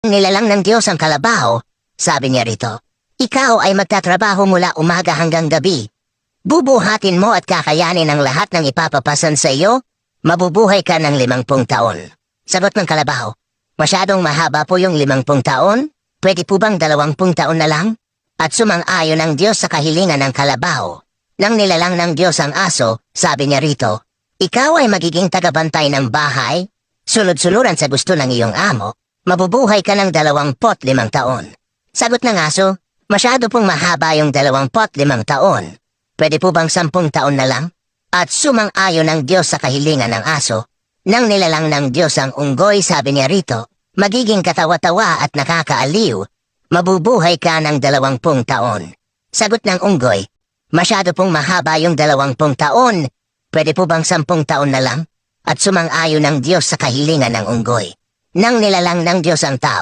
Nilalang ng Diyos ang kalabaw, sabi niya rito. Ikaw ay magtatrabaho mula umaga hanggang gabi. Bubuhatin mo at kakayanin ang lahat ng ipapapasan sa iyo, mabubuhay ka ng 50 taon. Sagot ng kalabaw, masyadong mahaba po yung 50 taon? Pwede po bang 20 taon na lang? At sumang-ayon ang Diyos sa kahilingan ng kalabaw. Nang nilalang ng Diyos ang aso, sabi niya rito, ikaw ay magiging tagabantay ng bahay, sunod-sunuran sa gusto ng iyong amo, mabubuhay ka ng 25 taon. Sagot ng aso, masyado pong mahaba yung 25 taon. Pwede po bang 10 taon na lang? At sumang-ayon ng Diyos sa kahilingan ng aso. Nang nilalang ng Diyos ang unggoy, sabi niya rito, magiging katawa-tawa at nakakaaliw. Mabubuhay ka ng 20 taon. Sagot ng unggoy, masyado pong mahaba yung 20 taon. Pwede po bang 10 taon na lang? At sumang-ayon ng Diyos sa kahilingan ng unggoy. Nang nilalang ng Diyos ang tao,